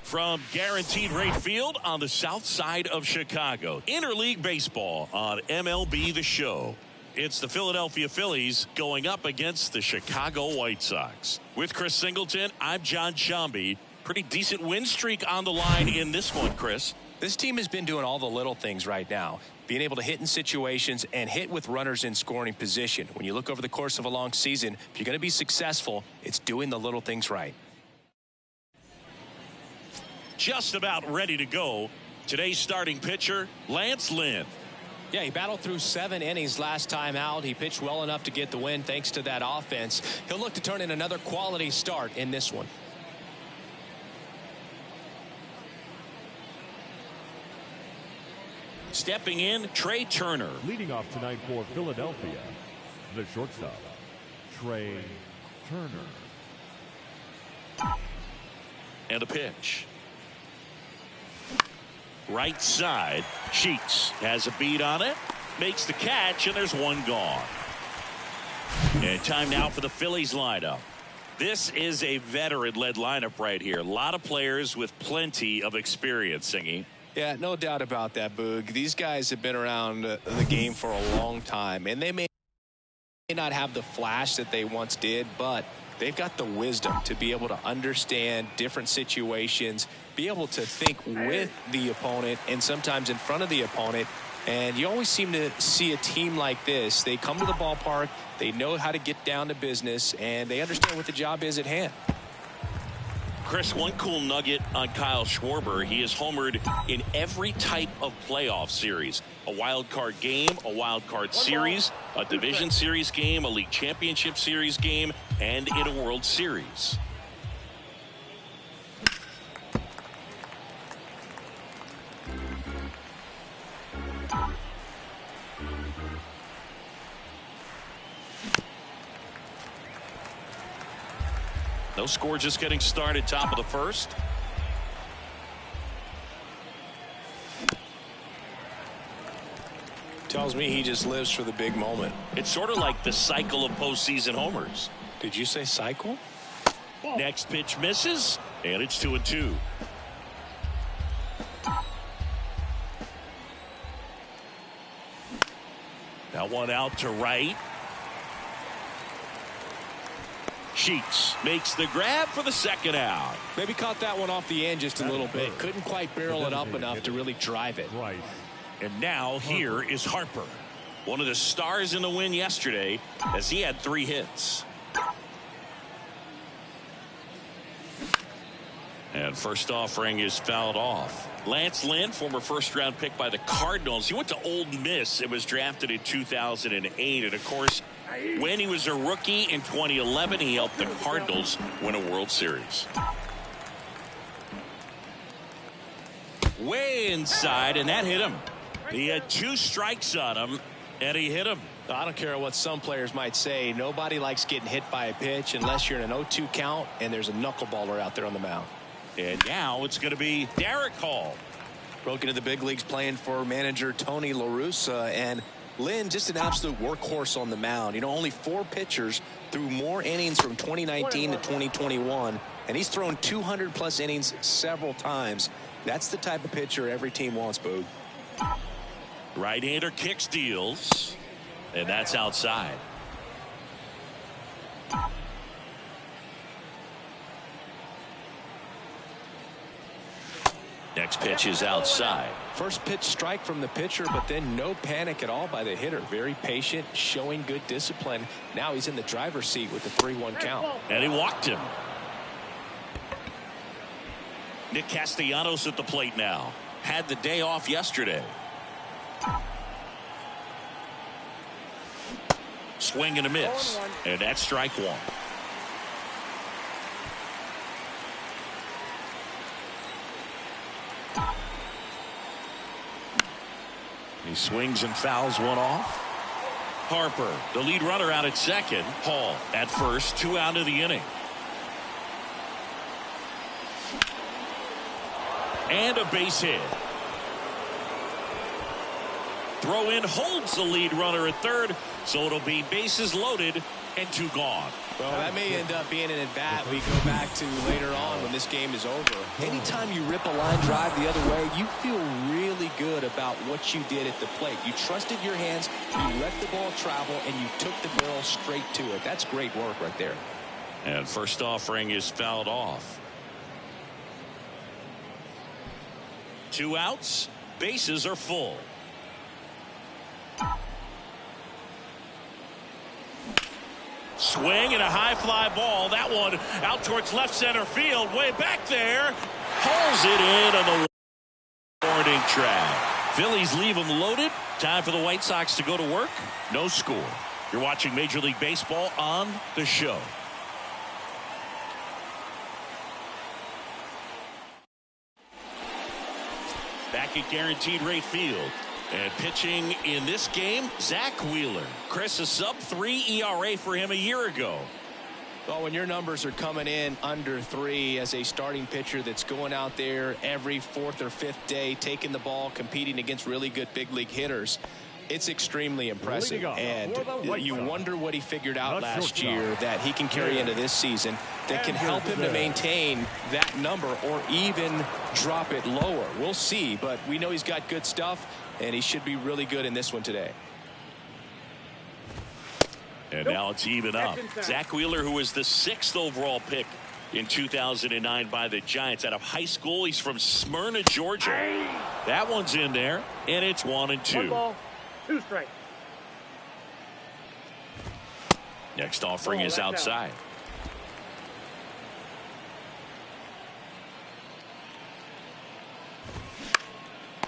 From Guaranteed Rate Field on the south side of Chicago, Interleague Baseball on MLB The Show. It's the Philadelphia Phillies going up against the Chicago White Sox. With Chris Singleton, I'm John Shambi. Pretty decent win streak on the line in this one, Chris. This team has been doing all the little things right now. Being able to hit in situations and hit with runners in scoring position. When you look over the course of a long season, if you're going to be successful, it's doing the little things right. Just about ready to go. Today's starting pitcher, Lance Lynn. Yeah, he battled through 7 innings last time out. He pitched well enough to get the win thanks to that offense. He'll look to turn in another quality start in this one. Stepping in, Trey Turner. Leading off tonight for Philadelphia, the shortstop, Trey Turner. And a pitch. Right side, Sheets has a beat on it, makes the catch, and there's one gone. And time now for the Phillies lineup. This is a veteran-led lineup right here. A lot of players with plenty of experience, Singy. Yeah, no doubt about that, Boog. These guys have been around the game for a long time, and they may not have the flash that they once did, but they've got the wisdom to be able to understand different situations, be able to think with the opponent and sometimes in front of the opponent. And you always seem to see a team like this. They come to the ballpark, they know how to get down to business, and they understand what the job is at hand. Chris, one cool nugget on Kyle Schwarber. He has homered in every type of playoff series. A wild card game, a wild card series, a division series game, a league championship series game, and in a World Series. No score, just getting started, top of the first. Tells me he just lives for the big moment. It's sort of like the cycle of postseason homers. Did you say cycle? Next pitch misses, and it's 2-2. That one out to right. Sheets makes the grab for the second out. Maybe caught that one off the end just a little bit. Couldn't quite barrel it up enough to really drive it. And now here is Harper, one of the stars in the win yesterday, as he had 3 hits. And first offering is fouled off. Lance Lynn, former first-round pick by the Cardinals. He went to Ole Miss and was drafted in 2008. And, of course, when he was a rookie in 2011, he helped the Cardinals win a World Series. Way inside, and that hit him. He had 2 strikes on him, and he hit him. I don't care what some players might say. Nobody likes getting hit by a pitch unless you're in an 0-2 count and there's a knuckleballer out there on the mound. And now it's going to be Derek Hall. Broke into the big leagues playing for manager Tony La Russa. And Lynn, just an absolute workhorse on the mound. You know, only 4 pitchers threw more innings from 2019 to 2021. And he's thrown 200-plus innings several times. That's the type of pitcher every team wants, Boog. Right-hander kick steals. And that's outside. Next pitch is outside. First pitch strike from the pitcher, but then no panic at all by the hitter. Very patient, showing good discipline. Now he's in the driver's seat with the 3-1 count. And he walked him. Nick Castellanos at the plate now. Had the day off yesterday. Swing and a miss. And that's strike 1. He swings and fouls one off. Harper, the lead runner, out at second. Hall at first, 2 out of the inning. And a base hit. Throw in holds the lead runner at third, so it'll be bases loaded and 2 gone. Well, that may end up being an at-bat we go back to later on when this game is over. Anytime you rip a line drive the other way, you feel really good about what you did at the plate. You trusted your hands, you let the ball travel, and you took the barrel straight to it. That's great work right there. And first offering is fouled off. 2 outs, bases are full. Swing and a high fly ball. That one out towards left center field. Way back there. Pulls it in on the warning track. Phillies leave them loaded. Time for the White Sox to go to work. No score. You're watching Major League Baseball on the show. Back at Guaranteed Rate Field. And pitching in this game, Zach Wheeler. Chris, a sub-3 ERA for him a year ago. Well, when your numbers are coming in under 3 as a starting pitcher that's going out there every 4th or 5th day, taking the ball, competing against really good big league hitters, it's extremely impressive. And you wonder what he figured out last year that he can carry into this season that can help him to maintain that number or even drop it lower. We'll see, but we know he's got good stuff, and he should be really good in this one today. And now it's even up. Zach Wheeler, who was the 6th overall pick in 2009 by the Giants out of high school. He's from Smyrna, Georgia. That one's in there, and it's 1-2. 1 ball, 2 strikes. Next offering is outside.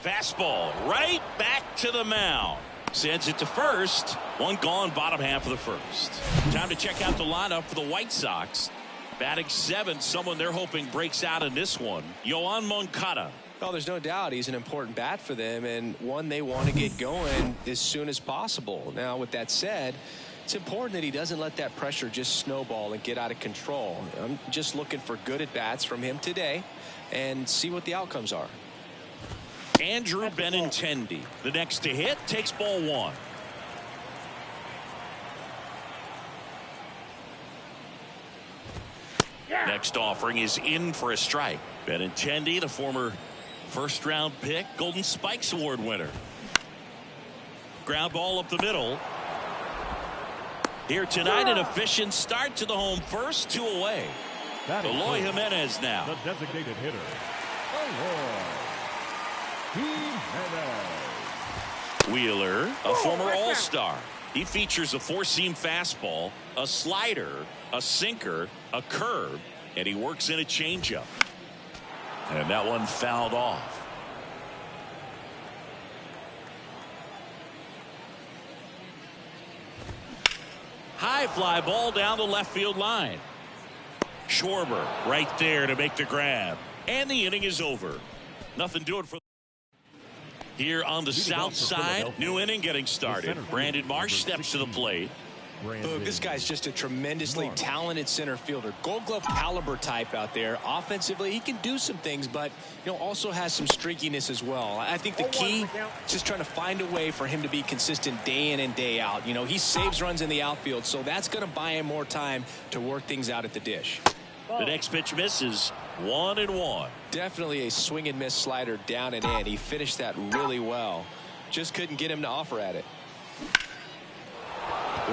Fastball right back to the mound. Sends it to first. 1 gone, bottom half of the first. Time to check out the lineup for the White Sox. Batting 7th, someone they're hoping breaks out in this one. Yoan Moncada. Well, there's no doubt he's an important bat for them and one they want to get going as soon as possible. Now, with that said, it's important that he doesn't let that pressure just snowball and get out of control. I'm just looking for good at-bats from him today and see what the outcomes are. Andrew Benintendi. The next to hit takes ball one. Next offering is in for a strike. Benintendi, the former first-round pick, Golden Spikes Award winner. Ground ball up the middle. Here tonight, an efficient start to the home first, 2 away. Eloy Jimenez now. The designated hitter, Eloy Jimenez. Wheeler, a former All-Star. He features a four-seam fastball, a slider, a sinker, a curve, and he works in a changeup. And that one fouled off. High fly ball down the left field line. Schwarber right there to make the grab. And the inning is over. Nothing doing for here on the south side. New inning getting started. Brandon Marsh steps to the plate. This guy's just a tremendously talented center fielder. Gold Glove caliber type out there. Offensively, he can do some things, but also has some streakiness as well. I think the key is just trying to find a way for him to be consistent day in and day out. He saves runs in the outfield, so that's going to buy him more time to work things out at the dish. The next pitch misses. 1-1. Definitely a swing and miss slider down and in. He finished that really well. Just couldn't get him to offer at it.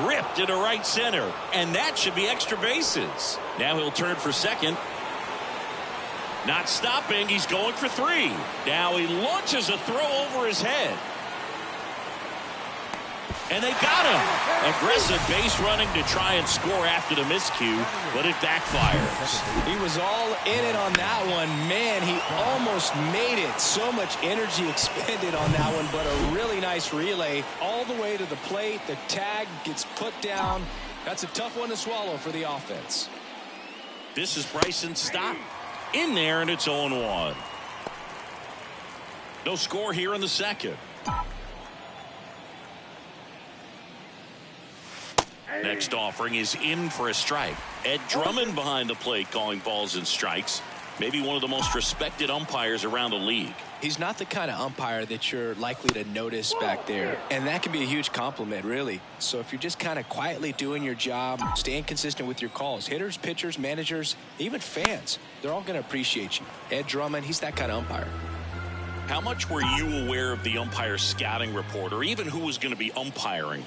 Ripped into right center, and that should be extra bases. Now he'll turn for second. Not stopping, he's going for 3. Now he launches a throw over his head. And they got him. Aggressive base running to try and score after the miscue, but it backfires. He was all in it on that one. Man, he almost made it. So much energy expended on that one, but a really nice relay all the way to the plate. The tag gets put down. That's a tough one to swallow for the offense. This is Bryson Stott in there, and it's 0-1. No score here in the second. Next offering is in for a strike. Ed Drummond behind the plate calling balls and strikes. Maybe one of the most respected umpires around the league. He's not the kind of umpire that you're likely to notice back there. And that can be a huge compliment, really. So if you're just kind of quietly doing your job, staying consistent with your calls, hitters, pitchers, managers, even fans, they're all going to appreciate you. Ed Drummond, he's that kind of umpire. How much were you aware of the umpire scouting report, or even who was going to be umpiring?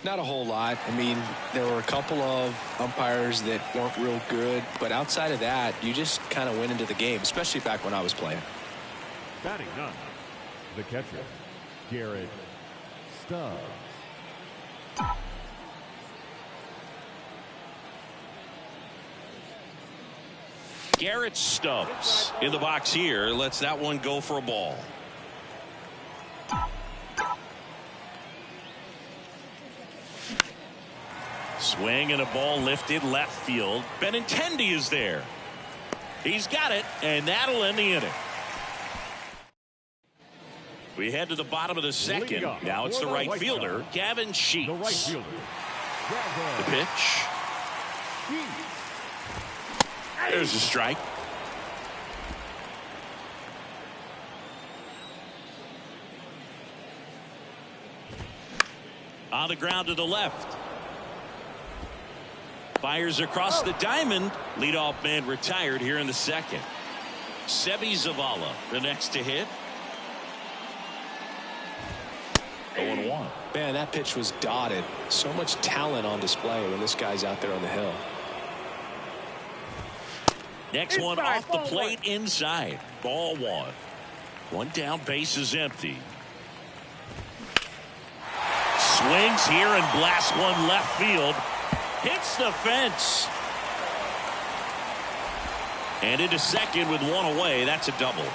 Not a whole lot. I mean, there were a couple of umpires that weren't real good, but outside of that, you just kind of went into the game, especially back when I was playing. Batting ninth, the catcher, Garrett Stubbs. Garrett Stubbs in the box here. Lets that one go for a ball. Swing and a ball lifted left field. Benintendi is there. He's got it, and that'll end the inning. We head to the bottom of the second. Now it's the right fielder, Gavin Sheets. The right fielder, The pitch. There's a strike. On the ground to the left. Fires across the diamond. Leadoff man retired here in the second. Sebi Zavala, the next to hit. 0-1. Man, that pitch was dotted. So much talent on display when this guy's out there on the hill. Next one off the plate inside. Ball 1. One down, base is empty. Swings here and blasts one left field. Hits the fence. And into second with one away. That's a double.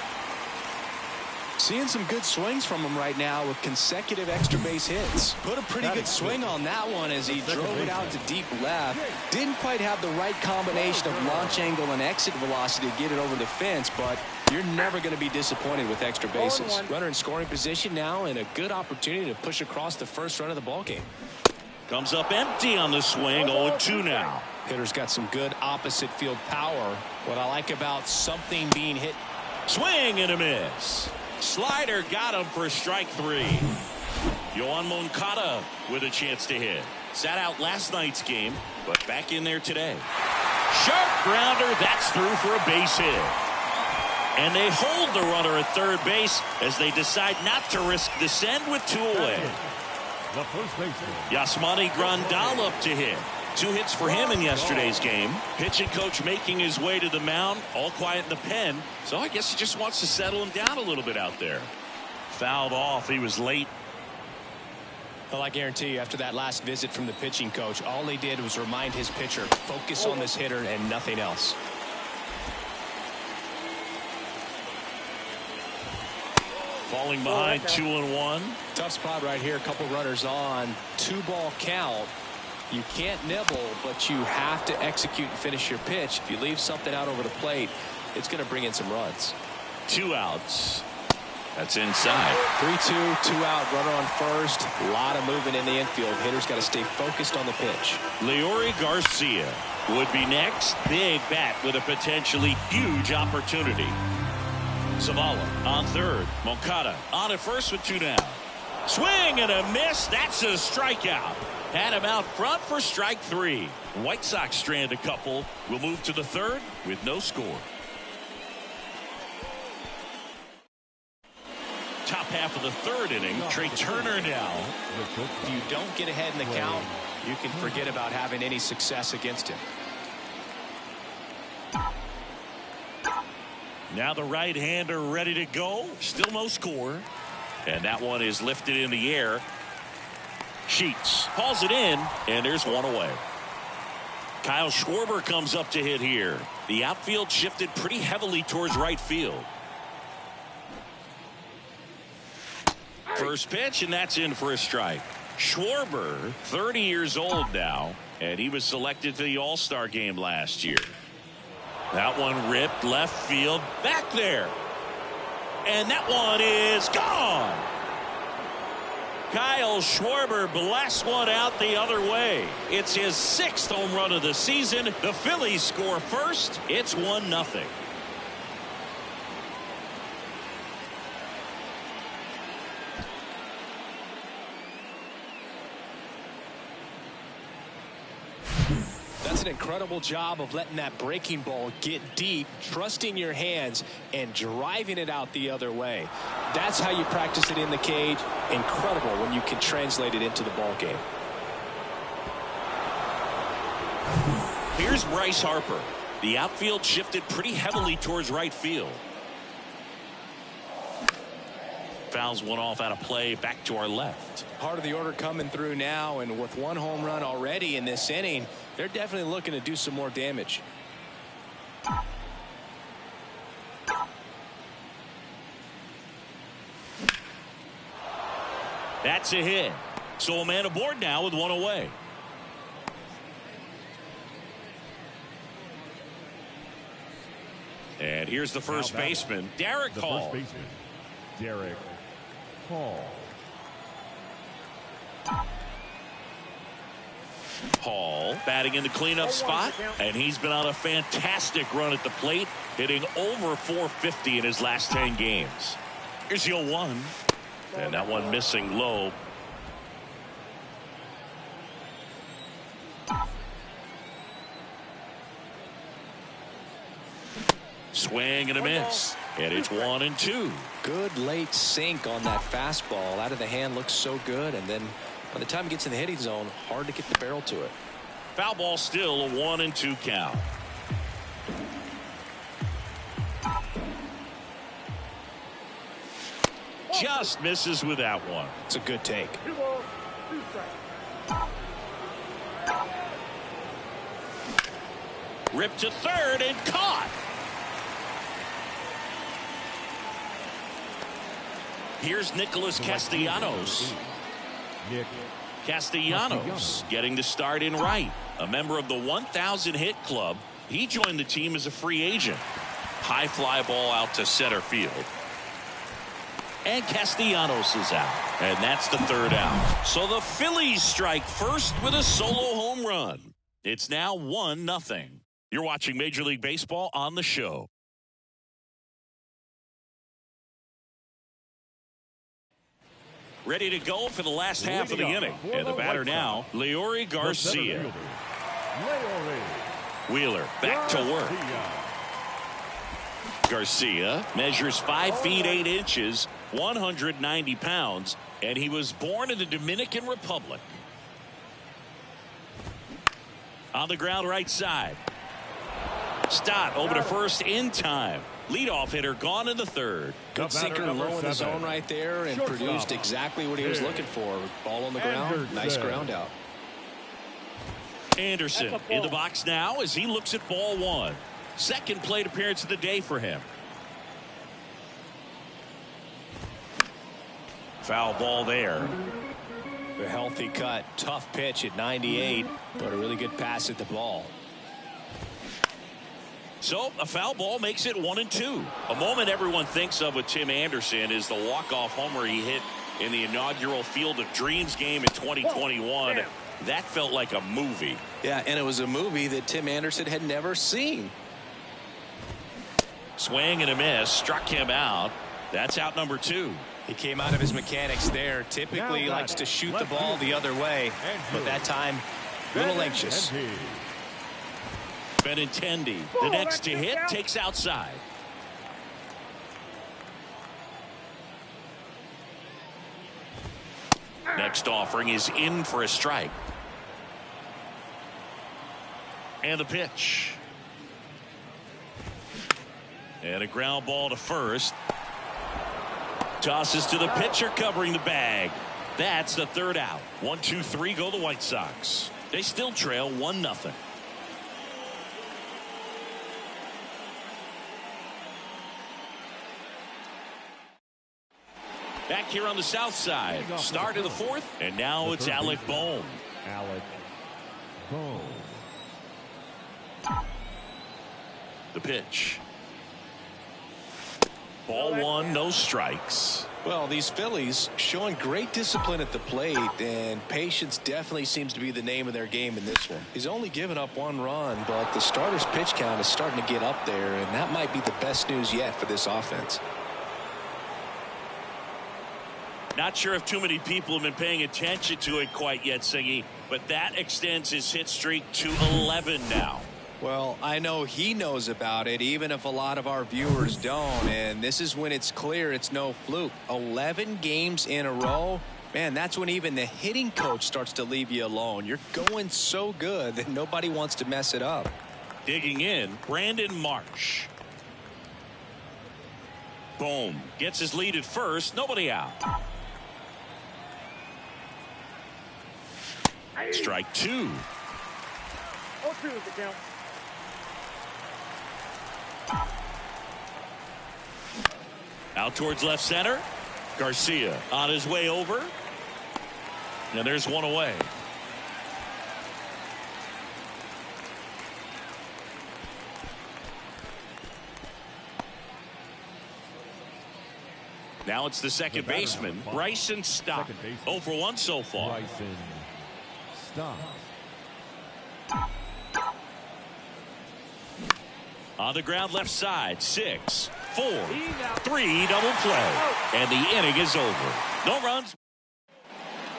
Seeing some good swings from him right now with consecutive extra base hits. Put a pretty good swing on that one as he drove it out to deep left. Didn't quite have the right combination of launch angle and exit velocity to get it over the fence, but you're never going to be disappointed with extra bases. Runner in scoring position now and a good opportunity to push across the first run of the ballgame. Comes up empty on the swing. 0-2 now. Hitter's got some good opposite field power. What I like about something being hit. Swing and a miss. Slider got him for strike 3. Yoan Moncada with a chance to hit. Sat out last night's game, but back in there today. Sharp grounder, that's through for a base hit. And they hold the runner at third base as they decide not to risk the send with 2 away. The first baseman, Yasmani Grandal up to hit. 2 hits for him in yesterday's game. Pitching coach making his way to the mound, all quiet in the pen. So I guess he just wants to settle him down a little bit out there. Fouled off. He was late. Well, I guarantee you, after that last visit from the pitching coach, all he did was remind his pitcher, focus on this hitter and nothing else. Falling behind 2-1. Tough spot right here. A couple runners on. 2-ball count. You can't nibble, but you have to execute and finish your pitch. If you leave something out over the plate, it's going to bring in some runs. 2 outs. That's inside. 3-2, 2 out, runner on first. A lot of movement in the infield. Hitter's got to stay focused on the pitch. Leori Garcia would be next. Big bat with a potentially huge opportunity. Zavala on third. Moncada on at first with 2 down. Swing and a miss. That's a strikeout. Had him out front for strike 3. White Sox strand a couple. Will move to the third with no score. Top half of the third inning. Trey Turner now. If you don't get ahead in the count, you can forget about having any success against him. Now the right-hander ready to go. Still no score. And that one is lifted in the air. Sheets hauls it in, and there's 1 away. Kyle Schwarber comes up to hit here. The outfield shifted pretty heavily towards right field. First pitch, and that's in for a strike. Schwarber, 30 years old now, and he was selected to the All-Star game last year. That one ripped left field, back there. And that one is gone. Kyle Schwarber blasts one out the other way. It's his 6th home run of the season. The Phillies score first. It's 1-0. That's an incredible job of letting that breaking ball get deep, trusting your hands, and driving it out the other way. That's how you practice it in the cage. Incredible when you can translate it into the ball game. Here's Bryce Harper. The outfield shifted pretty heavily towards right field. Fouls one off out of play, back to our left. Part of the order coming through now, and with 1 home run already in this inning, they're definitely looking to do some more damage. That's a hit. So a man aboard now with 1 away. And here's the first baseman, Derek Hall. first baseman, Derek Hall. Hall batting in the cleanup spot, and he's been on a fantastic run at the plate, hitting over 450 in his last 10 games. Here's 0-1, and that one missing low. Swing and a miss, and it's 1-2. Good late sink on that fastball. Out of the hand, looks so good, and then by the time it gets in the hitting zone, hard to get the barrel to it. Foul ball, still a 1-2 count. Just misses with that one. It's a good take. Ripped to third and caught. Here's Nicholas Castellanos. Nick Castellanos getting the start in right. A member of the 1,000 hit club. He joined the team as a free agent. High fly ball out to center field. And Castellanos is out. And that's the third out. So the Phillies strike first with a solo home run. It's now 1-0. You're watching Major League Baseball on the show. Ready to go for the last half of the inning. And the batter now, Leury Garcia. Wheeler back to work. Garcia measures 5 feet 8 inches, 190 pounds, and he was born in the Dominican Republic. On the ground right side. Stott over to first in time. Leadoff hitter gone in the third. Good sinker low in the zone right there and produced exactly what he was looking for. Ball on the ground. Nice ground out. Anderson in the box now as he looks at ball one. Second plate appearance of the day for him. Foul ball there. A healthy cut. Tough pitch at 98, but a really good pass at the ball. So a foul ball makes it 1-2. A moment everyone thinks of with Tim Anderson is the walk-off homer he hit in the inaugural Field of Dreams game in 2021. That felt like a movie. Yeah, and it was a movie that Tim Anderson had never seen. Swing and a miss. Struck him out. That's out number 2. He came out of his mechanics there. Typically he likes to shoot the ball the other way, but that time a little anxious. Benintendi, the next to hit, takes outside. Next offering is in for a strike. And the pitch. And a ground ball to first. Tosses to the pitcher covering the bag. That's the third out. 1-2-3 go the White Sox. They still trail 1-0. Back here on the south side. Start of the fourth. And now it's Alec Bohm. The pitch. Ball one, no strikes. Well, these Phillies showing great discipline at the plate, and patience definitely seems to be the name of their game in this one. He's only given up 1 run, but the starter's pitch count is starting to get up there, and that might be the best news yet for this offense. Not sure if too many people have been paying attention to it quite yet, Singy, but that extends his hit streak to 11 now. Well, I know he knows about it, even if a lot of our viewers don't. And this is when it's clear it's no fluke. 11 games in a row. Man, that's when even the hitting coach starts to leave you alone. You're going so good that nobody wants to mess it up. Digging in, Brandon Marsh. Boom. Gets his lead at first. Nobody out. Strike 2. 0-2 is the count. Out towards left center. Garcia on his way over. And there's one away. Now it's the second baseman, Bryson Stott. 0 for 1 so far. Bryson Stott. On the ground left side, 6, 4, 3, double play. And the inning is over. No runs.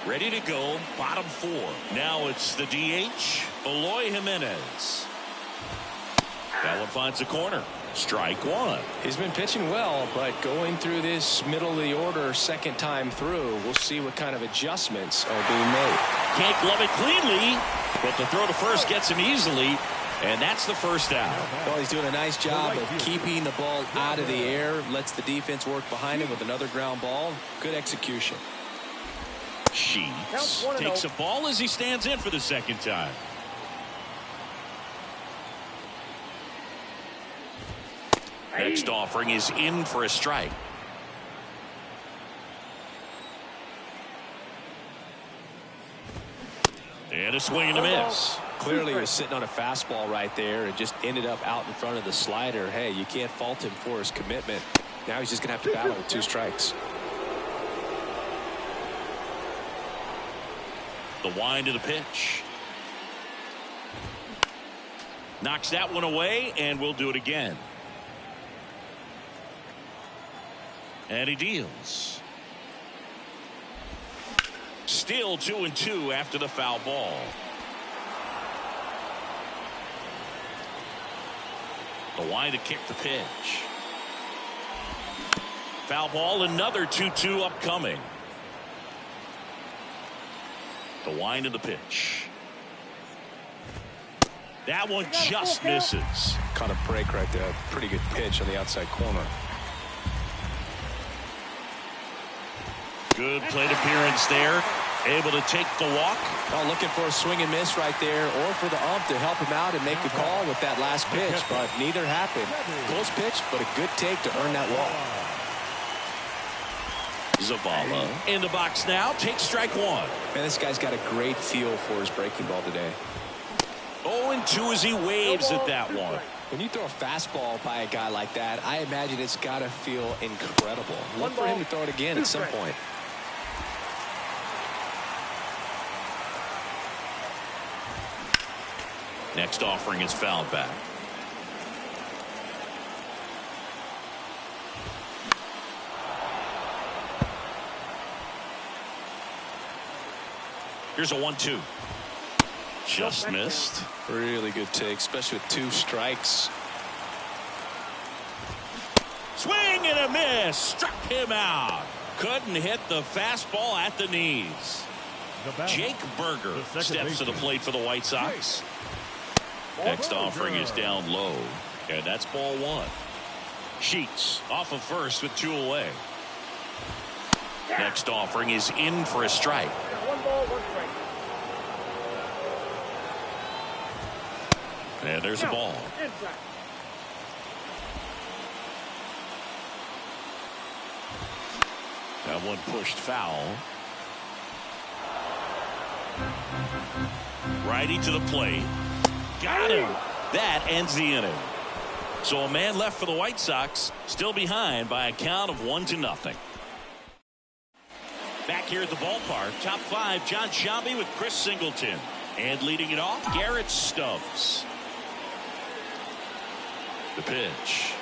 Ready to go, bottom 4. Now it's the DH, Eloy Jimenez. That one finds the corner. Strike 1. He's been pitching well, but going through this middle of the order second time through, we'll see what kind of adjustments are being made. Can't glove it cleanly, but the throw to first gets him easily. And that's the first out. Well, he's doing a nice job of keeping the ball out of the air. Lets the defense work behind him with another ground ball. Good execution. Sheets takes a ball as he stands in for the second time. Next offering is in for a strike. And a swing and a miss. Clearly he was sitting on a fastball right there and just ended up out in front of the slider. Hey, you can't fault him for his commitment. Now he's just going to have to battle with 2 strikes. The wind of the pitch. Knocks that one away, and we'll do it again. And he deals. Still 2-2 after the foul ball. The line to kick the pitch. Foul ball, another 2-2 upcoming. The wind of the pitch. That one just misses. Caught a break right there. Pretty good pitch on the outside corner. Good plate appearance there. Able to take the walk. Oh, looking for a swing and miss right there, or for the ump to help him out and make the call with that last pitch, but neither happened. Close pitch, but a good take to earn that walk. Zavala in the box now. Takes strike one. Man, this guy's got a great feel for his breaking ball today. 0-2 as he waves at that one. When you throw a fastball by a guy like that, I imagine it's got to feel incredible. Look for him to throw it again at some point. Next offering is fouled back. Here's a 1-2. Just missed. Really good take, especially with 2 strikes. Swing and a miss. Struck him out. Couldn't hit the fastball at the knees. Jake Berger steps to the plate for the White Sox. Next offering is down low, and that's ball 1. Sheets off of first with 2 away. Next offering is in for a strike. 1 ball, 1 strike. And there's a ball. Inside. That one pushed foul. Righty to the plate. Got him. That ends the inning. So a man left for the White Sox, still behind by a count of 1-0. Back here at the ballpark, top 5, John Shelby with Chris Singleton. And leading it off, Garrett Stubbs. The pitch.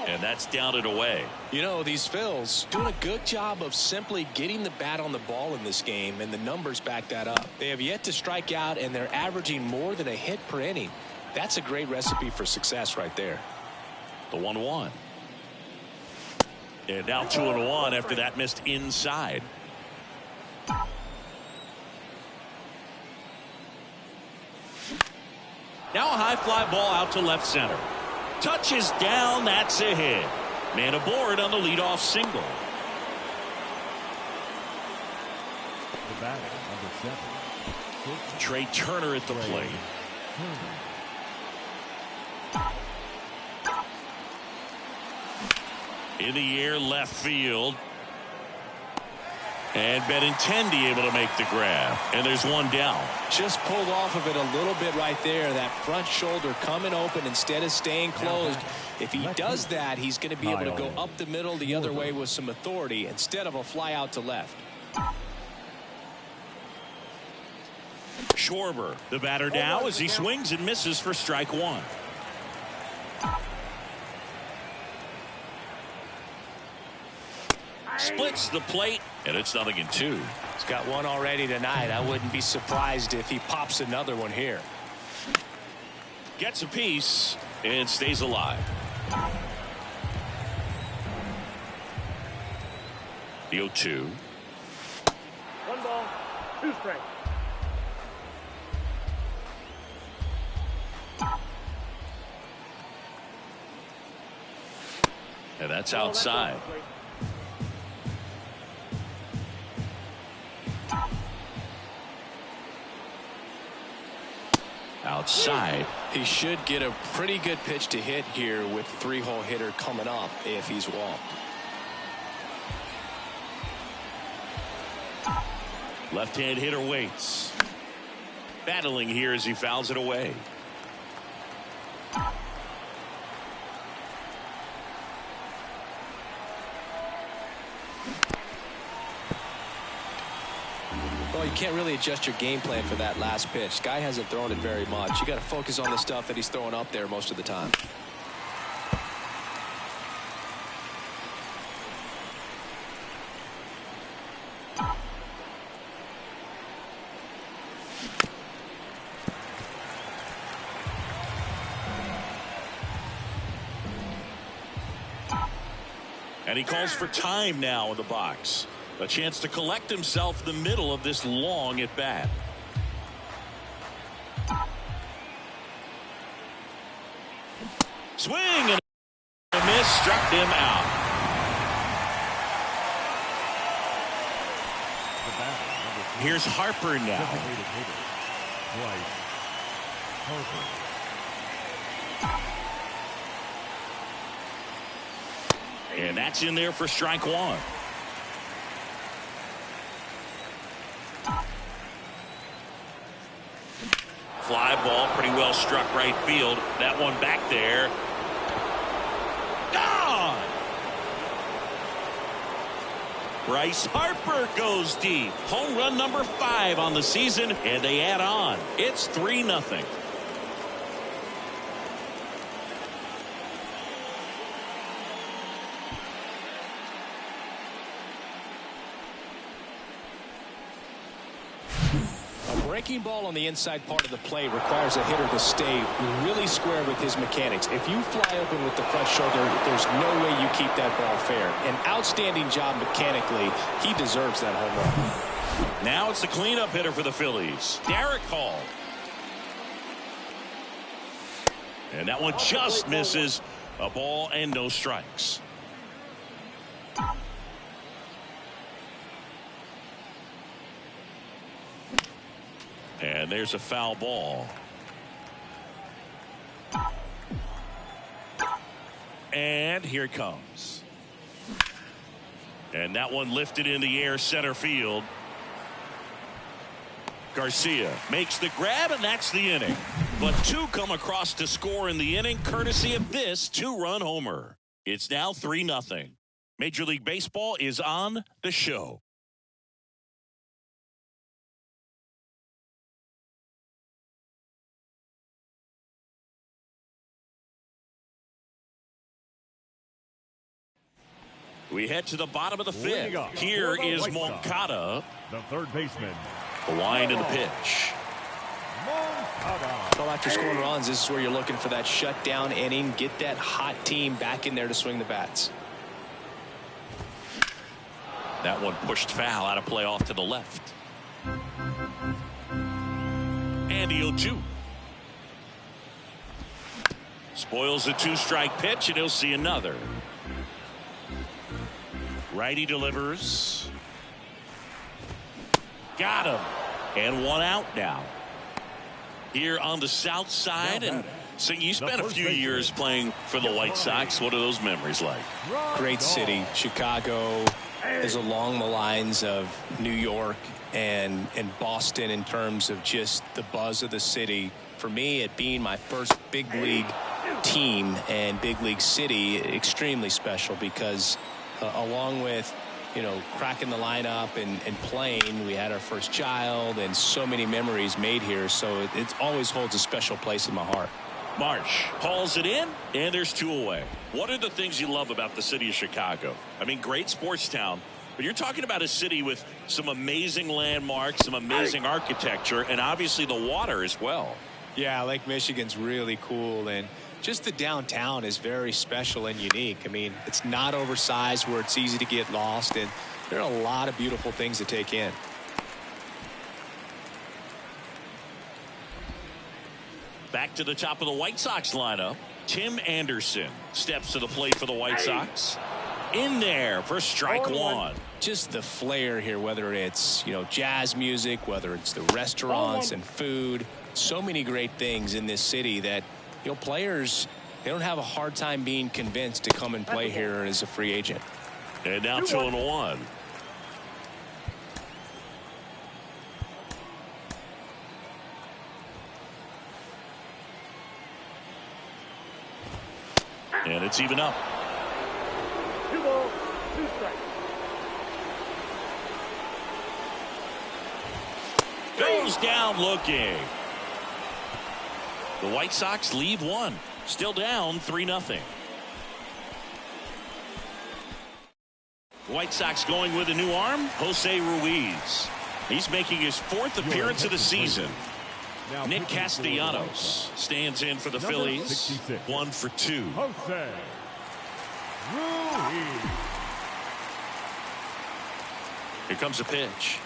And that's down and away. You know, these Phils doing a good job of simply getting the bat on the ball in this game, and the numbers back that up. They have yet to strike out, and they're averaging more than a hit per inning. That's a great recipe for success right there. The 1-1. And now 2-1 after that missed inside. Now a high fly ball out to left center. Touches down, that's a hit. Man aboard on the leadoff single. The batter, number 7. Trey Turner at the plate. In the air, left field. And Benintendi able to make the grab. And there's one down. Just pulled off of it a little bit right there. That front shoulder coming open instead of staying closed. If he does that, he's going to be able to go up the middle the other way with some authority instead of a fly out to left. Schwarber, the batter now as he swings and misses for strike 1. Splits the plate, and it's 0-2. He's got one already tonight. I wouldn't be surprised if he pops another one here. Gets a piece and stays alive. The 0-2. 1 ball, 2 strikes. And that's outside. Outside. He should get a pretty good pitch to hit here with 3-hole hitter coming up if he's walked. Left-hand hitter waits. Battling here as he fouls it away. Well, you can't really adjust your game plan for that last pitch. Guy hasn't thrown it very much. You got to focus on the stuff that he's throwing up there most of the time. And he calls for time now in the box. A chance to collect himself in the middle of this long at bat. Swing and a miss, struck him out. Here's Harper now. And that's in there for strike one. Fly ball, pretty well struck right field. That one back there. Gone! Bryce Harper goes deep. Home run number 5 on the season, and they add on. It's 3-0. Breaking ball on the inside part of the plate requires a hitter to stay really square with his mechanics. If you fly open with the front shoulder, there's no way you keep that ball fair. An outstanding job mechanically. He deserves that home run. Now it's the cleanup hitter for the Phillies, Derek Hall. And that one just misses. A ball and no strikes. And there's a foul ball. And here it comes. And that one lifted in the air center field. Garcia makes the grab, and that's the inning. But 2 come across to score in the inning, courtesy of this 2-run homer. It's now 3-0. Major League Baseball is on the show. We head to the bottom of the 5th. Here is Moncada. The third baseman. The line and the pitch. Well, after scoring runs, this is where you're looking for that shutdown inning. Get that hot team back in there to swing the bats. That one pushed foul, out of play off to the left. And the 0-2. Spoils the 2-strike pitch, and he'll see another. Righty delivers. Got him. And 1 out now. Here on the south side. And so you spent a few years playing for the White Sox. What are those memories like? Great city. Chicago is along the lines of New York and Boston in terms of just the buzz of the city. For me, it being my first big league team and big league city, extremely special because along with, you know, cracking the lineup and playing, we had our first child and so many memories made here. So it always holds a special place in my heart. Marsh hauls it in, and there's 2 away. What are the things you love about the city of Chicago? I mean, great sports town, but you're talking about a city with some amazing landmarks, some amazing architecture, and obviously the water as well. Yeah, Lake Michigan's really cool, and just the downtown is very special and unique. I mean, it's not oversized where it's easy to get lost, and there are a lot of beautiful things to take in. Back to the top of the White Sox lineup. Tim Anderson steps to the plate for the White Sox. In there for strike 1. Just the flair here, whether it's, you know, jazz music, whether it's the restaurants and food. So many great things in this city that, you know, players, they don't have a hard time being convinced to come and play here as a free agent. And now 2-1. And it's even up. 2 balls, 2 strikes. Goes down looking. The White Sox leave 1. Still down 3-0. White Sox going with a new arm, Jose Ruiz. He's making his 4th appearance of the season. Nick Castellanos stands in for the Phillies. 1 for 2. Jose Ruiz. Here comes a pitch.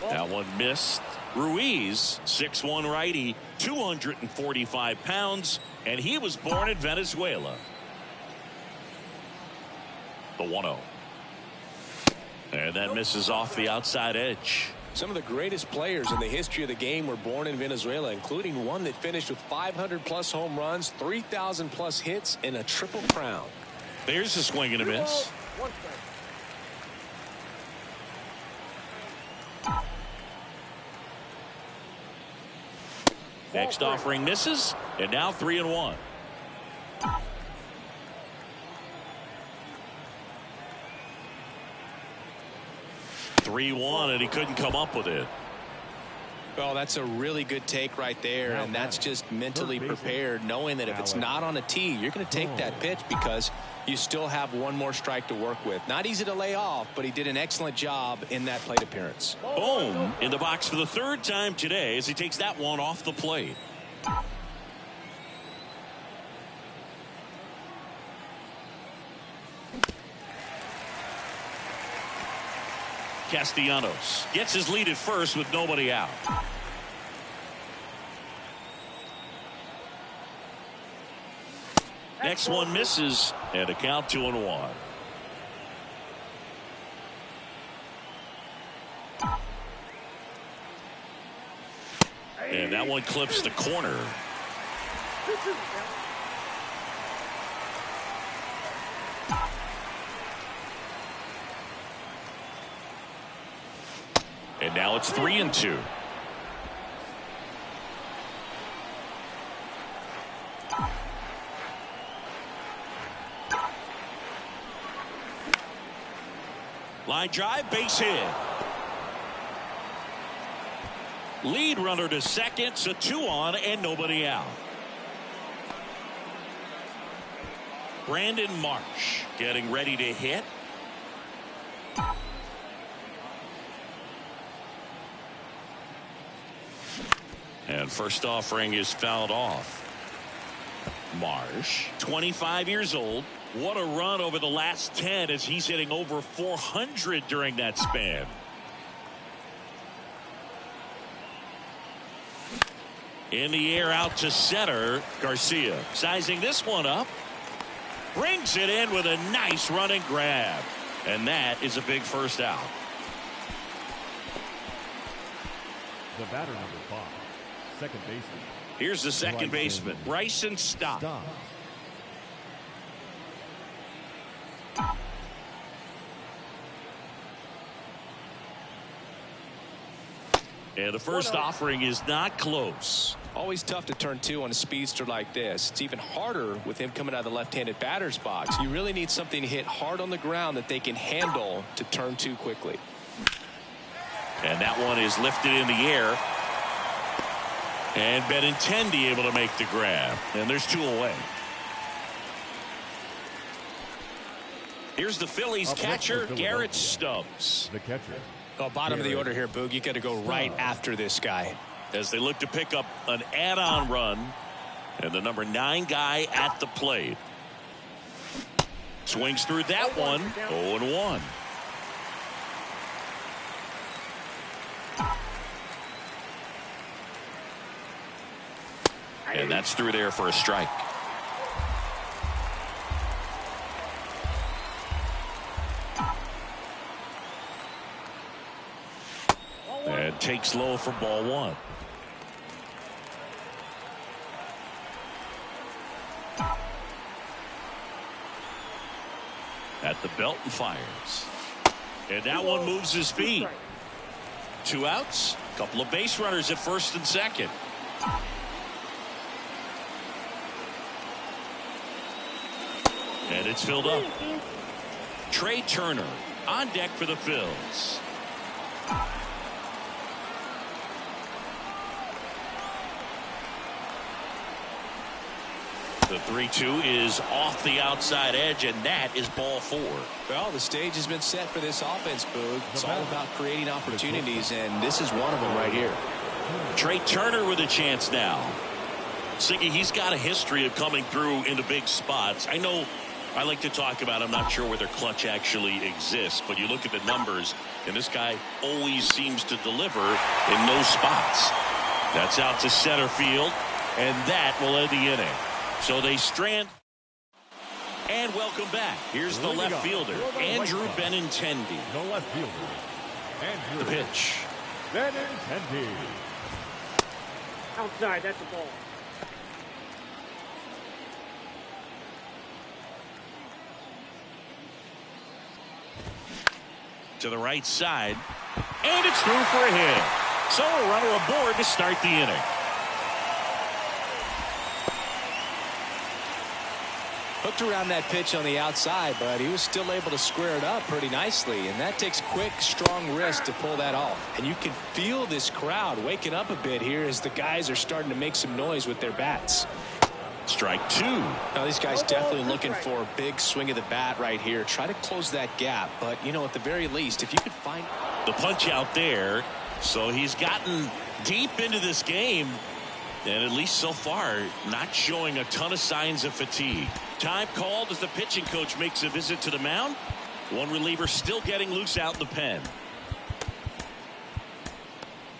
That one missed. Ruiz, 6'1" righty, 245 pounds, and he was born in Venezuela. The 1-0. And that misses off the outside edge. Some of the greatest players in the history of the game were born in Venezuela, including one that finished with 500+ home runs, 3,000+ hits, and a triple crown. There's a swing and a miss. Next offering misses, and now 3-1. 3-1, and he couldn't come up with it. Well, that's a really good take right there, and that's just mentally prepared, knowing that if it's not on a tee, you're going to take that pitch because you still have one more strike to work with. Not easy to lay off, but he did an excellent job in that plate appearance. Boom, in the box for the third time today as he takes that one off the plate. Castellanos gets his lead at first with nobody out. Next one misses, and a count 2-1. And that one clips the corner. And now it's 3-2. Line drive, base hit. Lead runner to second, so 2 on and nobody out. Brandon Marsh getting ready to hit. And first offering is fouled off. Marsh, 25 years old. What a run over the last 10 as he's hitting over 400 during that span. In the air out to center. Garcia sizing this one up. Brings it in with a nice running grab. And that is a big first out. The batter number 5. Second baseman. Here's the second baseman, Bryson Stott. And the first offering is not close. Always tough to turn 2 on a speedster like this. It's even harder with him coming out of the left-handed batter's box. You really need something to hit hard on the ground that they can handle to turn 2 quickly. And that one is lifted in the air. And Benintendi able to make the grab. And there's 2 away. Here's the Phillies catcher, Garrett Stubbs. The catcher. Oh, bottom of the order here, Boog. You got to go right after this guy. As they look to pick up an add-on run. And the number 9 guy at the plate. Swings through that one. 0-1. And that's through there for a strike. And takes low for ball 1. At the belt and fires. And that one moves his feet. 2 outs. A couple of base runners at first and second. And it's filled up. Trey Turner on deck for the Phillies. The 3-2 is off the outside edge, and that is ball 4. Well, the stage has been set for this offense, Boog. It's all about creating opportunities, and this is one of them right here. Trey Turner with a chance now. Siggy, he's got a history of coming through into big spots. I know I like to talk about, I'm not sure whether clutch actually exists, but you look at the numbers, and this guy always seems to deliver in those spots. That's out to center field, and that will end the inning. So they strand. And welcome back. Here's the left fielder, Andrew Benintendi. The left fielder, Andrew. The pitch. Benintendi. Outside, that's a ball. To the right side, and it's through for a hit. So a runner aboard to start the inning. Hooked around that pitch on the outside, but he was still able to square it up pretty nicely, and that takes quick, strong wrist to pull that off. And you can feel this crowd waking up a bit here as the guys are starting to make some noise with their bats. Strike two. Now these guys definitely looking for a big swing of the bat right here. Try to close that gap, but you know, at the very least, if you could find The punch out there. So he's gotten deep into this game, and at least so far not showing a ton of signs of fatigue. Time called as the pitching coach makes a visit to the mound. One reliever still getting loose out in the pen.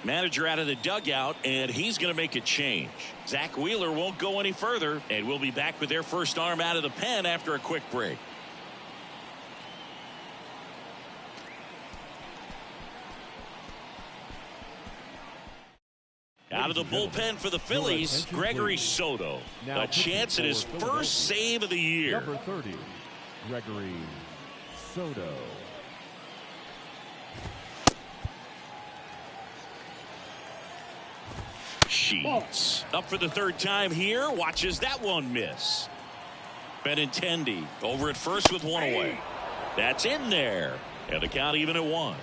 Manager out of the dugout, and he's going to make a change. Zach Wheeler won't go any further, and we'll be back with their first arm out of the pen after a quick break. Out of the bullpen for the Phillies, Gregory Soto. A chance at his first save of the year. Number 30, Gregory Soto. Sheets up for the third time here. Watches that one miss. Benintendi over at first with one away. That's in there. And the count even at one.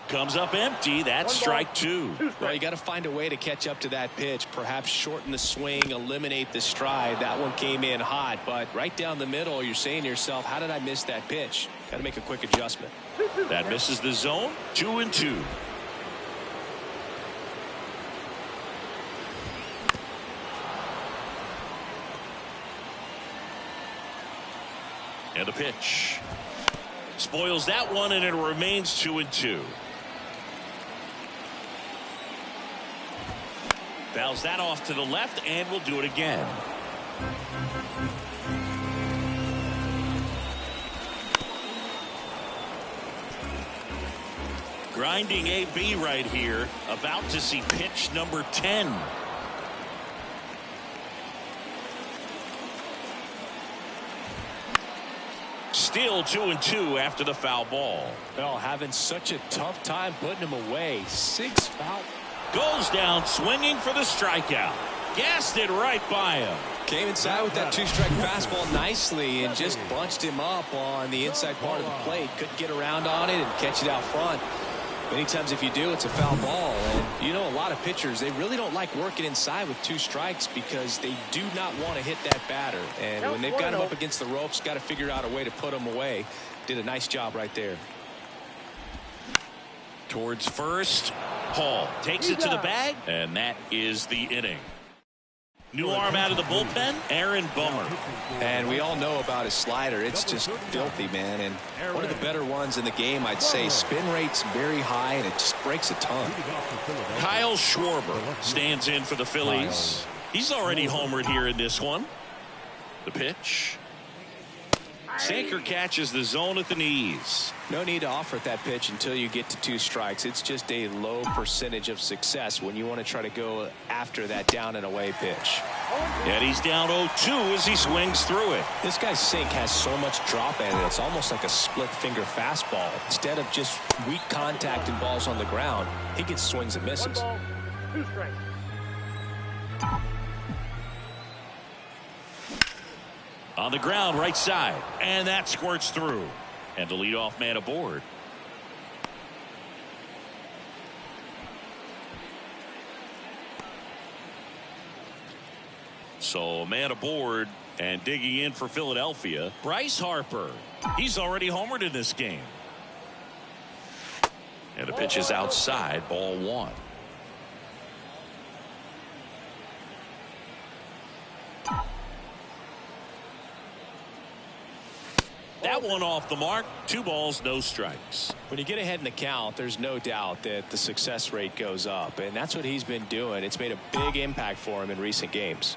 Comes up empty. That's strike two. Well, you got to find a way to catch up to that pitch. Perhaps shorten the swing, eliminate the stride. That one came in hot, but right down the middle, you're saying to yourself, how did I miss that pitch? Got to make a quick adjustment. That misses the zone. 2-2. And a pitch. Spoils that one, and it remains 2-2. Fouls that off to the left, and we'll do it again. Grinding AB right here, about to see pitch number 10. Still 2-2 after the foul ball. Well, having such a tough time putting him away. 6 foul. Goes down swinging for the strikeout. Gassed it right by him. Came inside with that 2-strike fastball nicely and just bunched him up on the inside part of the plate. Couldn't get around on it and catch it out front. Many times if you do, it's a foul ball. And you know, a lot of pitchers, they really don't like working inside with 2 strikes because they do not want to hit that batter. And when they've got him up against the ropes, got to figure out a way to put him away. Did a nice job right there. Towards first, Hall takes it to the bag, and that is the inning. New arm out of the bullpen, Aaron Bummer. And we all know about his slider. It's just filthy, man. And one of the better ones in the game, I'd say. Spin rate's very high, and it just breaks a ton. Kyle Schwarber stands in for the Phillies. He's already homered here in this one. The pitch. Sinker catches the zone at the knees. No need to offer that pitch until you get to 2 strikes. It's just a low percentage of success when you want to try to go after that down and away pitch. And he's down 0-2 as he swings through it. This guy's sink has so much drop in it. It's almost like a split finger fastball. Instead of just weak contact and balls on the ground, he gets swings and misses. 2 strikes. On the ground, right side. And that squirts through. And the leadoff man aboard. So a man aboard and digging in for Philadelphia, Bryce Harper. He's already homered in this game. And the pitch is outside, ball 1. That one off the mark. 2 balls, no strikes. When you get ahead in the count, there's no doubt that the success rate goes up, and that's what he's been doing. It's made a big impact for him in recent games.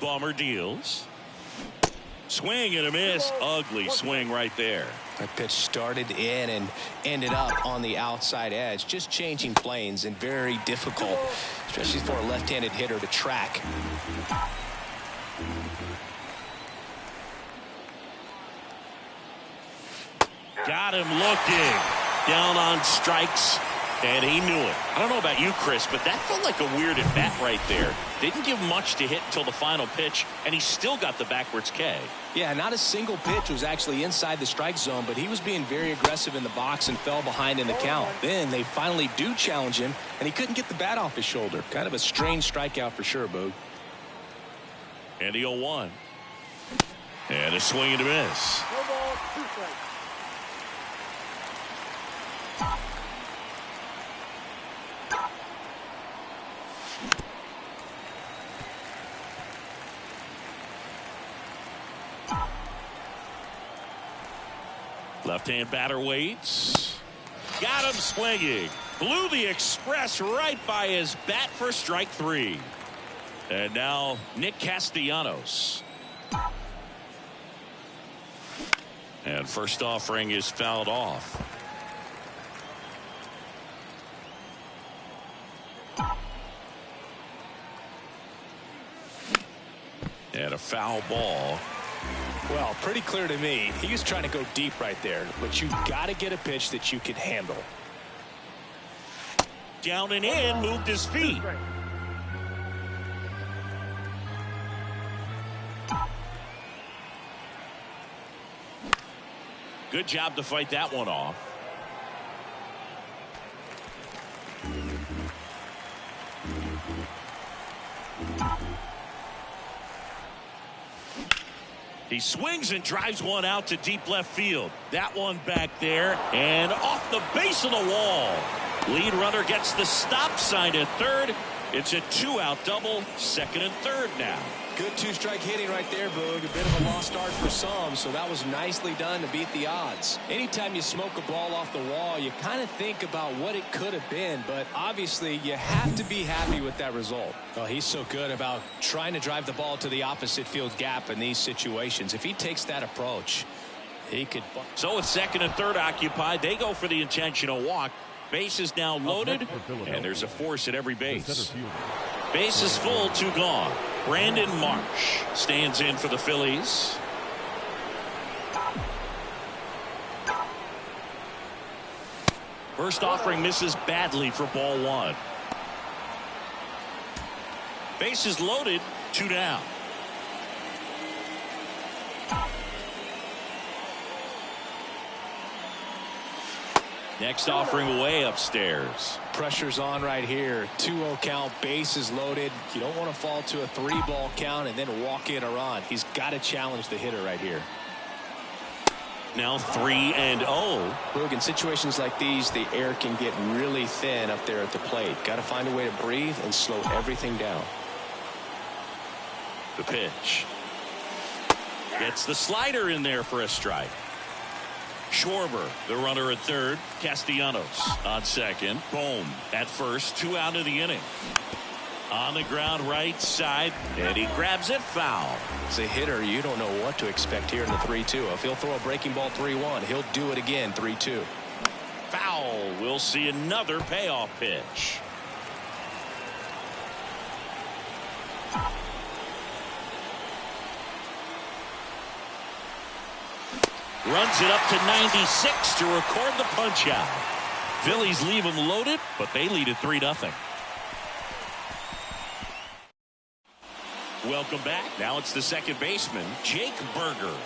Bummer deals. Swing and a miss. Ugly swing right there. That pitch started in and ended up on the outside edge. Just changing planes and very difficult, especially for a left-handed hitter to track. Got him looking. Down on strikes, and he knew it. I don't know about you, Chris, but that felt like a weird at bat right there. Didn't give much to hit until the final pitch, and he still got the backwards K. Yeah, not a single pitch was actually inside the strike zone, but he was being very aggressive in the box and fell behind in the count. Then they finally do challenge him, and he couldn't get the bat off his shoulder. Kind of a strange strikeout for sure, Boog. And the 0-1. And a swing and a miss. No ball, 2 strikes. Left-hand batter waits. Got him swinging. Blew the express right by his bat for strike 3. And now Nick Castellanos. And first offering is fouled off. And a foul ball. Well, pretty clear to me. He was trying to go deep right there, but you got to get a pitch that you can handle. Down and in, moved his feet. Good job to fight that one off. He swings and drives one out to deep left field. That one back there and off the base of the wall. Lead runner gets the stop sign at third. It's a 2-out double, second and third now. Good 2-strike hitting right there, Boog. A bit of a lost start for some, so that was nicely done to beat the odds. Anytime you smoke a ball off the wall, you kind of think about what it could have been, but obviously you have to be happy with that result. Well, he's so good about trying to drive the ball to the opposite field gap in these situations. If he takes that approach, he could. So with second and third occupied, they go for the intentional walk. Base is now loaded, and there's a force at every base. Base is full, 2 gone. Brandon Marsh stands in for the Phillies. First offering misses badly for ball 1. Base is loaded, 2 down. Next offering way upstairs. Pressure's on right here. 2-0 count, base is loaded. You don't want to fall to a 3-ball count and then walk in or run. He's got to challenge the hitter right here. Now 3-0. Boog, in situations like these, the air can get really thin up there at the plate. Got to find a way to breathe and slow everything down. The pitch. Gets the slider in there for a strike. Schwarber, the runner at third. Castellanos on second. Bohm at first. 2 out of the inning. On the ground right side, and he grabs it foul. As a hitter, you don't know what to expect here in the 3-2. If he'll throw a breaking ball 3-1, he'll do it again 3-2. Foul. We'll see another payoff pitch. Runs it up to 96 to record the punch out. Phillies leave them loaded, but they lead it 3-0. Welcome back. Now it's the second baseman, Jake Berger.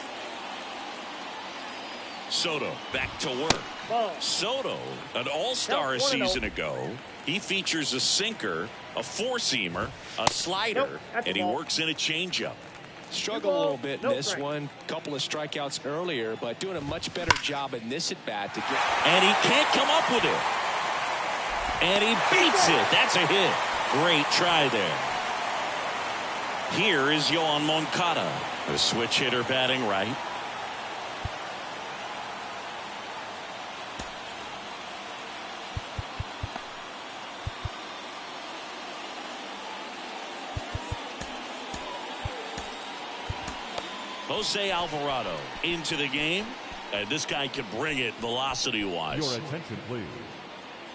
Soto back to work. Soto, an all-star a season ago. He features a sinker, a 4-seamer, a slider, and he works in a changeup. Struggled a little bit in this one. Couple of strikeouts earlier, but doing a much better job in this at bat to get. And he can't come up with it. And he beats it. That's a hit. Great try there. Here is Yoan Moncada, the switch hitter batting right. Jose Alvarado into the game. And this guy can bring it velocity-wise. Your attention, please.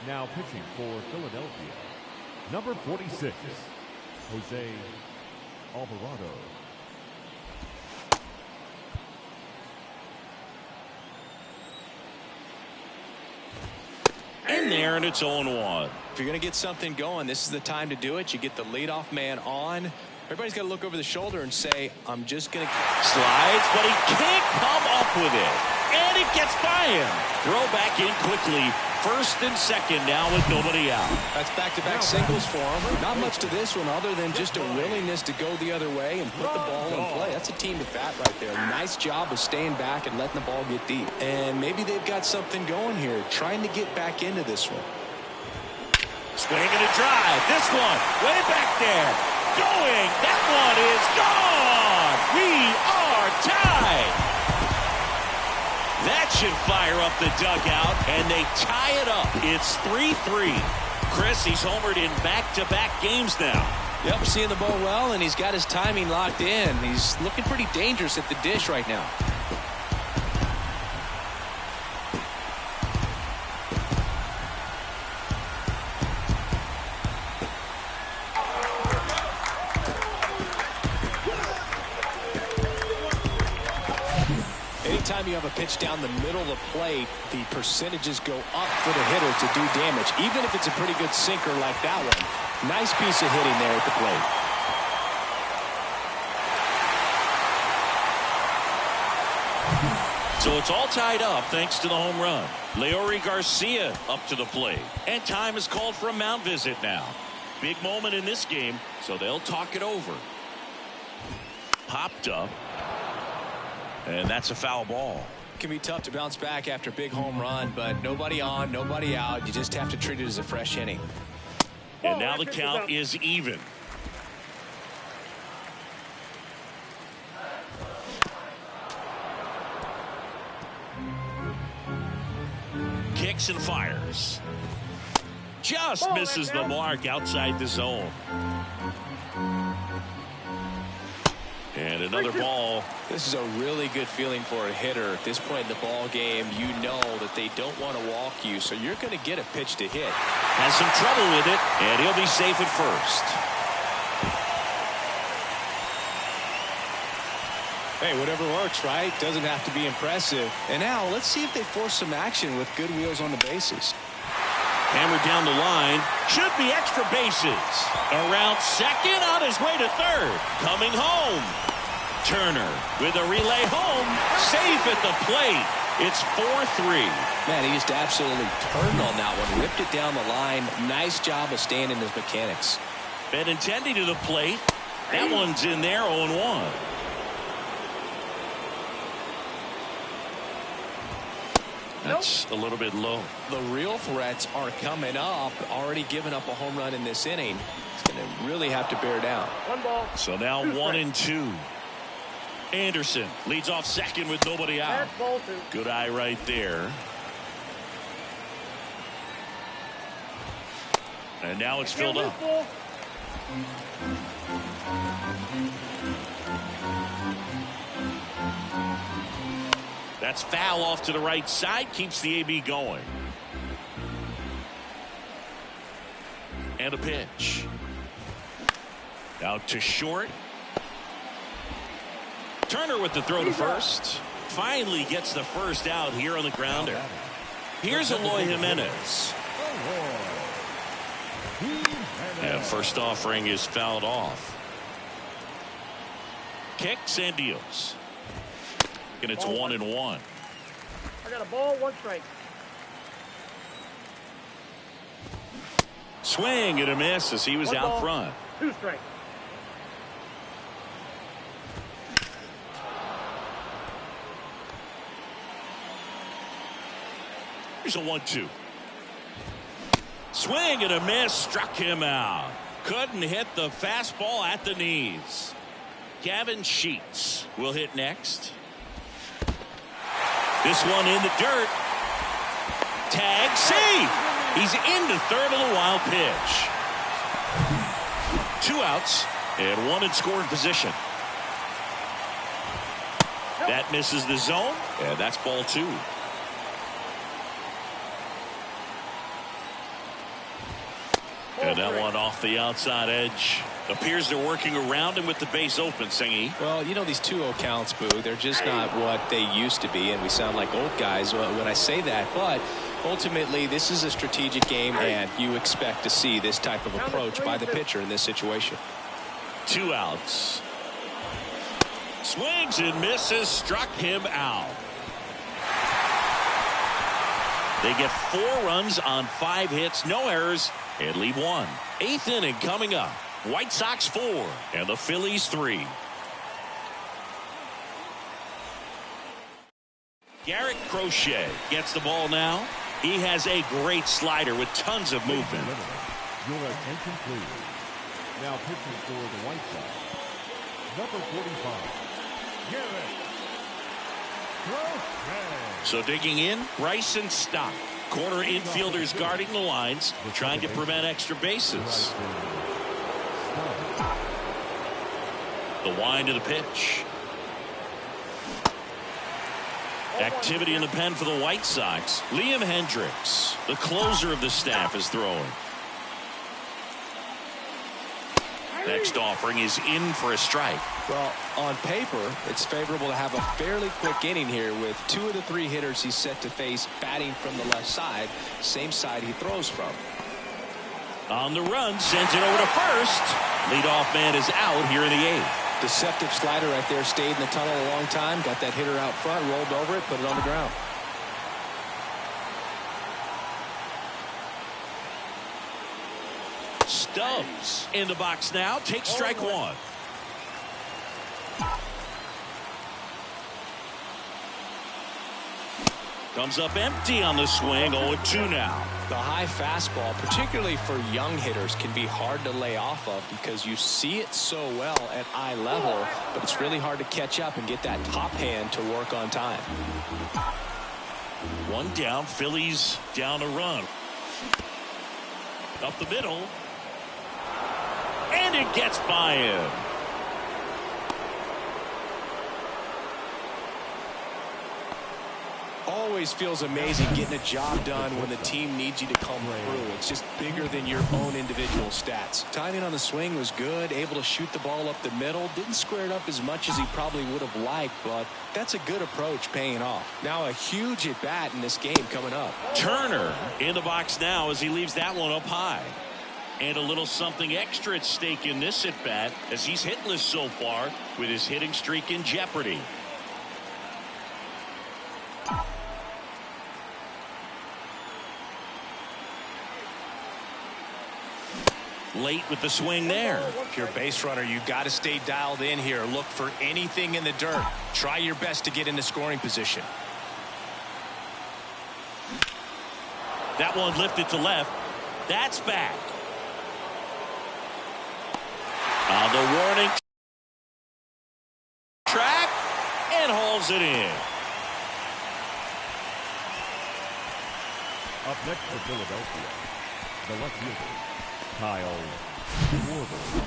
Now pitching for Philadelphia, number 46, Jose Alvarado. In there, and it's 0-1. If you're going to get something going, this is the time to do it. You get the leadoff man on. Everybody's got to look over the shoulder and say, I'm just going to... Slides, but he can't come up with it. And it gets by him. Throw back in quickly. First and second now with nobody out. That's back-to-back singles for him. Not much to this one other than just a willingness to go the other way and put the ball in play. That's a team at bat right there. Nice job of staying back and letting the ball get deep. And maybe they've got something going here, trying to get back into this one. Swing and a drive. This one way back there. Going. That one is gone. We are tied. That should fire up the dugout, and they tie it up. It's 3-3. Chris, he's homered in back-to-back games now. Yep, seeing the ball well, and he's got his timing locked in. He's looking pretty dangerous at the dish right now. Anytime you have a pitch down the middle of the plate, the percentages go up for the hitter to do damage, even if it's a pretty good sinker like that one. Nice piece of hitting there at the plate. So it's all tied up thanks to the home run. Leori Garcia up to the plate. And time is called for a mound visit now. Big moment in this game, so they'll talk it over. Popped up. And that's a foul ball. It can be tough to bounce back after a big home run, but nobody on, nobody out. You just have to treat it as a fresh inning. And now the count is even. Kicks and fires. Just misses the mark outside the zone. And another ball. This is a really good feeling for a hitter. At this point in the ball game, you know that they don't want to walk you, so you're going to get a pitch to hit. Has some trouble with it, and he'll be safe at first. Hey, whatever works, right? Doesn't have to be impressive. And now, let's see if they force some action with good wheels on the bases. Hammered down the line. Should be extra bases. Around second, on his way to third. Coming home. Turner with a relay home. Safe at the plate. It's 4-3. Man, he just absolutely turned on that one. Ripped it down the line. Nice job of staying in his mechanics. Benintendi to the plate. That one's in there, 0-1. That's a little bit low. The real threats are coming up. Already giving up a home run in this inning. He's going to really have to bear down. One ball. So now 1-2. Anderson leads off second with nobody out. That's ball two. Good eye right there. And now it's filled up. That's foul off to the right side. Keeps the AB going. And a pitch. Out to short. Turner with the throw to first. Finally gets the first out here on the grounder. Here's Eloy Jimenez. And first offering is fouled off. Kicks and deals. And it's 1-1. I got a ball, one strike. Swing and a miss as he was One out ball, front. two strikes. Here's a 1-2. Swing and a miss, struck him out. Couldn't hit the fastball at the knees. Gavin Sheets will hit next. This one in the dirt. Tag safe. He's into third on the wild pitch. 2 outs and one in scoring position. That misses the zone, and that's ball 2. And that one off the outside edge. Appears they're working around him with the base open, Singy. Well, you know, these 2-0 counts, Boo, they're just not what they used to be, and we sound like old guys when I say that. But ultimately, this is a strategic game, and you expect to see this type of approach by the pitcher in this situation. 2 outs. Swings and misses, struck him out. They get 4 runs on 5 hits, no errors, and leave 1. 8th inning coming up. White Sox 4 and the Phillies 3. Garrett Crochet gets the ball now. He has a great slider with tons of movement. Your attention, please. Now pitching for the White Sox, number 45, Garrett Crochet. So digging in, Bryson Stott. Corner infielders guarding the lines, trying to prevent extra bases. The wind of the pitch. Activity in the pen for the White Sox. Liam Hendricks, the closer of the staff, is throwing. Next offering is in for a strike. Well, on paper, it's favorable to have a fairly quick inning here with 2 of the 3 hitters he's set to face batting from the left side, same side he throws from. On the run, sends it over to first. Leadoff man is out here in the 8th. Deceptive slider right there, stayed in the tunnel a long time, got that hitter out front, rolled over it, put it on the ground. Stubbs in the box now, takes strike 1. Comes up empty on the swing. 0-2 now. The high fastball, particularly for young hitters, can be hard to lay off of because you see it so well at eye level, but it's really hard to catch up and get that top hand to work on time. 1 down, Phillies down a run. Up the middle. And it gets by him. Always feels amazing getting a job done when the team needs you to come through. It's just bigger than your own individual stats. Timing on the swing was good, able to shoot the ball up the middle. Didn't square it up as much as he probably would have liked, but that's a good approach paying off. Now a huge at bat in this game coming up. Turner in the box now as he leaves that one up high. And a little something extra at stake in this at bat as he's hitless so far with his hitting streak in jeopardy. Late with the swing there. If you're a base runner, you got to stay dialed in here. Look for anything in the dirt. Try your best to get into scoring position. That one lifted to left. That's back. On the warning track and hauls it in. Up next for Philadelphia, the left fielder, Kyle Schwarber.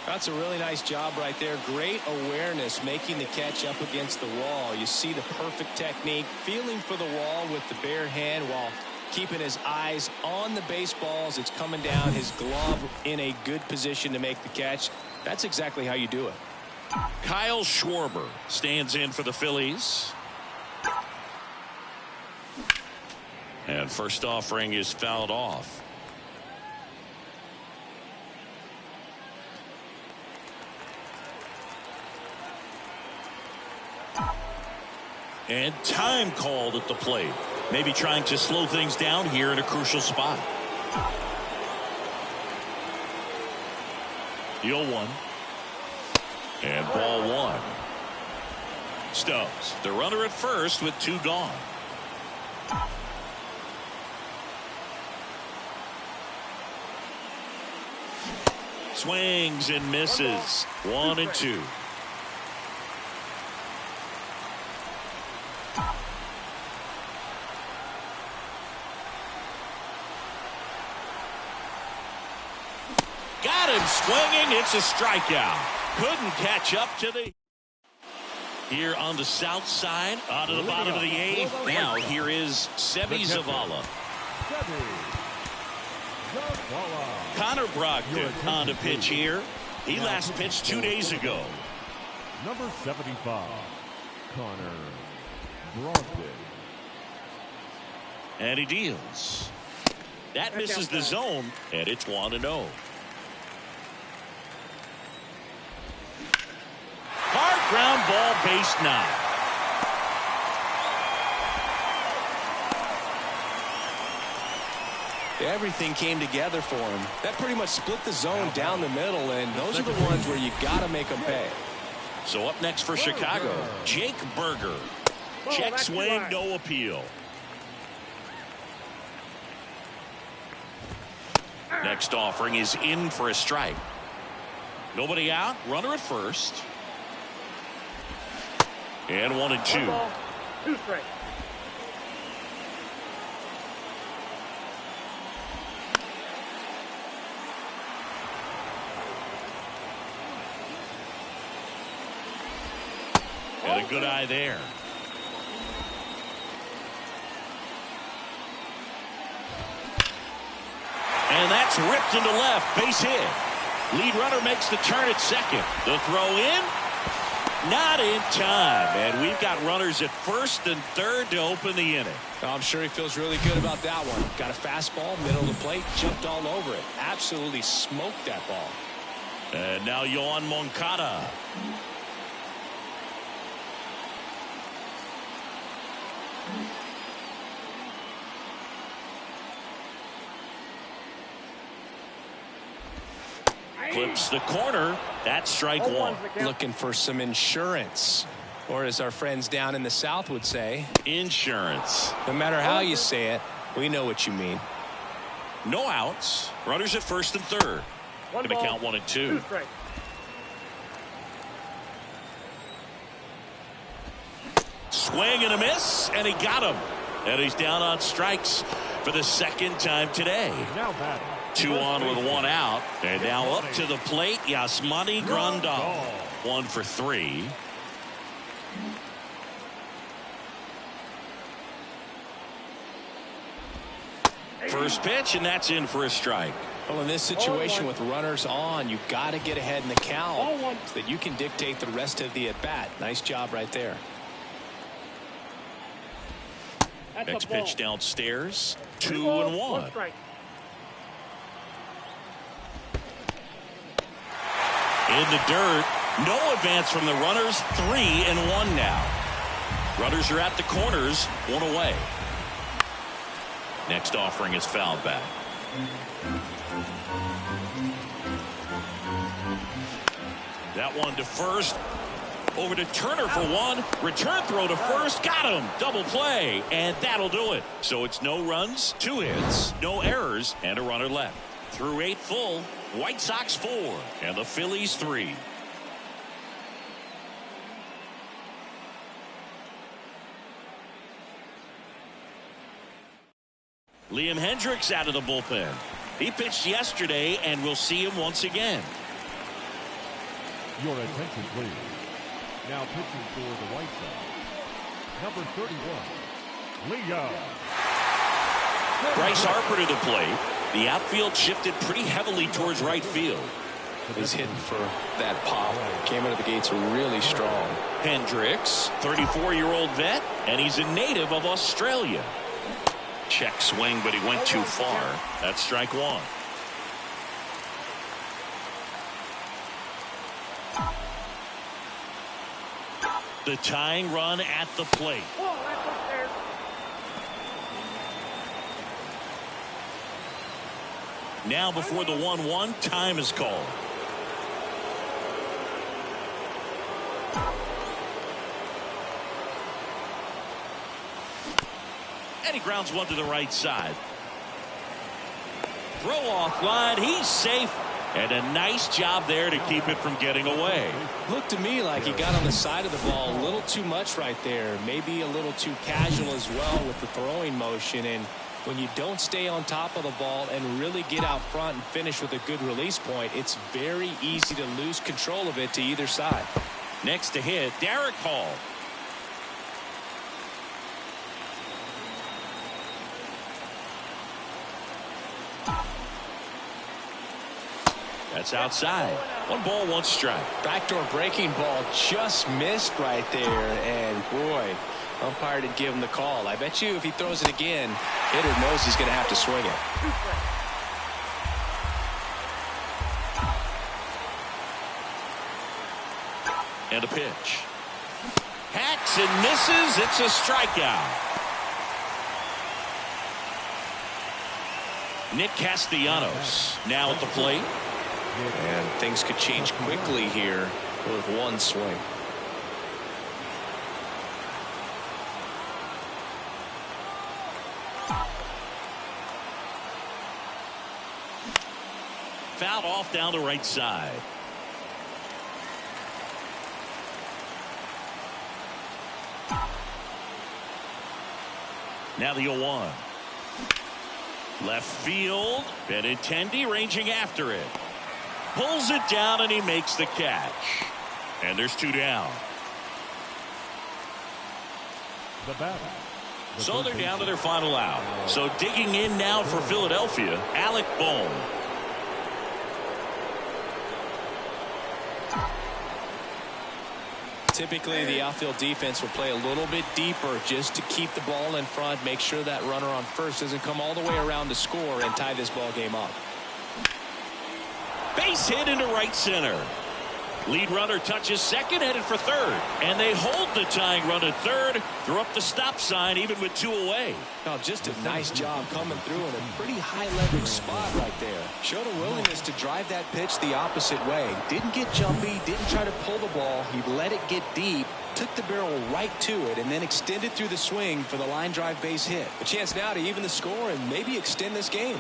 That's a really nice job right there. Great awareness, making the catch up against the wall. You see the perfect technique, feeling for the wall with the bare hand while keeping his eyes on the baseballs. It's coming down, his glove in a good position to make the catch. That's exactly how you do it. Kyle Schwarber stands in for the Phillies. And first offering is fouled off. And time called at the plate. Maybe trying to slow things down here in a crucial spot. The 0-1. And ball 1. Stubbs, the runner at first with 2 gone. Swings and misses. 1-2. Got him swinging. It's a strikeout. Couldn't catch up to the Here on the south side, onto the bottom of the eighth. Now here is Sebi Zavala. Connor Brogdon on the pitch here. He last pitched 2 days ago. Number 75, Connor Brogdon. And he deals. That misses the zone, and it's 1-0. Hard ground ball, base 9. Everything came together for him. That pretty much split the zone down the middle, and those are the ones where you got to make them pay. So up next for Chicago, Jake Berger. Check swing, no appeal. Next offering is in for a strike. Nobody out, runner at first. And 1-2. 2 strikes. And a good eye there. And that's ripped into left, base hit. Lead runner makes the turn at second. The throw in, not in time. And we've got runners at first and third to open the inning. I'm sure he feels really good about that one. Got a fastball, middle of the plate, jumped all over it. Absolutely smoked that ball. And now Yohan Moncada. Clips the corner. That's strike 1. Looking for some insurance. Or as our friends down in the South would say, insurance. No matter how you say it, we know what you mean. No outs. Runners at first and third. Going to count 1 and 2. Swing and a miss, and he got him. And he's down on strikes for the second time today. 2 on with 1 out. And now up to the plate, Yasmani Grandal. 1 for 3. First pitch, and that's in for a strike. Well, in this situation with runners on, you've got to get ahead in the count so that you can dictate the rest of the at-bat. Nice job right there. Next pitch downstairs. 2-1. In the dirt. No advance from the runners. 3-1 now. Runners are at the corners. 1 away. Next offering is fouled back. That one to first. Over to Turner for 1. Return throw to first. Got him. Double play. And that'll do it. So it's no runs, 2 hits, no errors, and a runner left. Through 8 full. White Sox 4 and the Phillies 3. Liam Hendricks out of the bullpen. He pitched yesterday, and we'll see him once again. Your attention, please. Now pitching for the White Sox, number 31, Leo. Bryce Harper to the plate. The outfield shifted pretty heavily towards right field. He's hitting for that pop. Came out of the gates really strong. Hendricks, 34-year-old vet, and he's a native of Australia. Check swing, but he went too far. That's strike 1. The tying run at the plate. Now before the 1-1, time is called. And he grounds one to the right side. Throw off line. He's safe. And a nice job there to keep it from getting away. Looked to me like he got on the side of the ball a little too much right there. Maybe a little too casual as well with the throwing motion. And when you don't stay on top of the ball and really get out front and finish with a good release point, it's very easy to lose control of it to either side. Next to hit, Derek Hall. That's outside. 1 ball, 1 strike. Backdoor breaking ball just missed right there. And boy, umpire didn't give him the call. I bet you if he throws it again, hitter knows he's going to have to swing it. And a pitch. Hacks and misses. It's a strikeout. Nick Castellanos now at the plate. And things could change quickly here with 1 swing. Fouled off down the right side. Now the 0-1. Left field. Benintendi ranging after it. Pulls it down and he makes the catch. And there's 2 down. The batter. So they're down to their final out. So digging in now for Philadelphia, Alec Bohm. Typically, the outfield defense will play a little bit deeper just to keep the ball in front, make sure that runner on first doesn't come all the way around to score and tie this ball game up. Base hit into right center. Lead runner touches second, headed for third. And they hold the tying run at third. Throw up the stop sign even with 2 away. Oh, just a nice job coming through in a pretty high leverage spot right there. Showed a willingness to drive that pitch the opposite way. Didn't get jumpy, didn't try to pull the ball. He let it get deep, took the barrel right to it, and then extended through the swing for the line drive base hit. A chance now to even the score and maybe extend this game.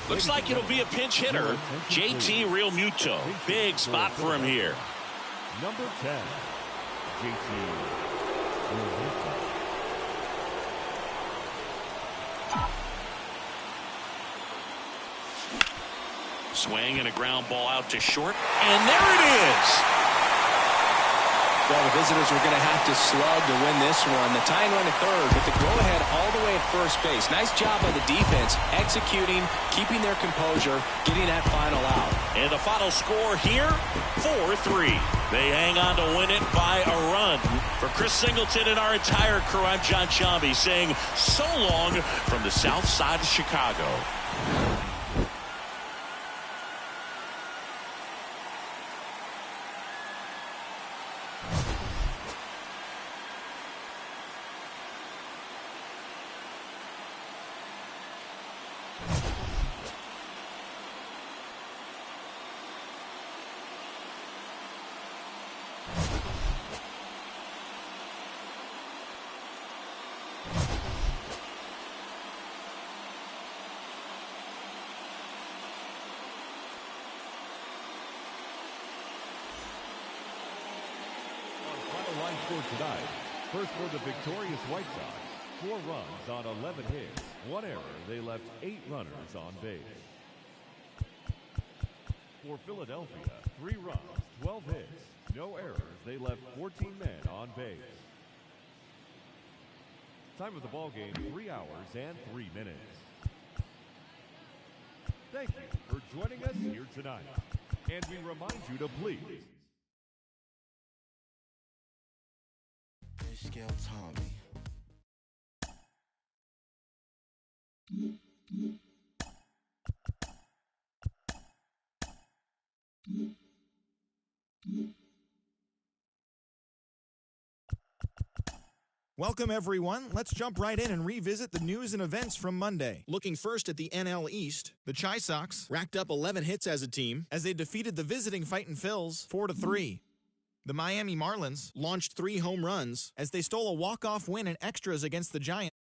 Looks like it'll be a pinch hitter. JT Realmuto. Big spot for him here. Number 10, JT Realmuto. Swing and a ground ball out to short. And there it is. Well, the visitors were going to have to slug to win this one. The tying run at third, but the go-ahead all the way at first base. Nice job by the defense, executing, keeping their composure, getting that final out. And the final score here, 4-3. They hang on to win it by a run. For Chris Singleton and our entire crew, I'm John Chambi saying so long from the south side of Chicago. Line score tonight. First for the victorious White Sox. 4 runs on 11 hits. 1 error. They left 8 runners on base. For Philadelphia, 3 runs, 12 hits. No errors. They left 14 men on base. Time of the ball game, 3 hours and 3 minutes. Thank you for joining us here tonight. And we remind you to please Scale Tommy. Welcome, everyone. Let's jump right in and revisit the news and events from Monday. Looking first at the NL East, the Chi Sox racked up 11 hits as a team as they defeated the visiting Fightin' Phils 4-3. The Miami Marlins launched 3 home runs as they stole a walk-off win in extras against the Giants.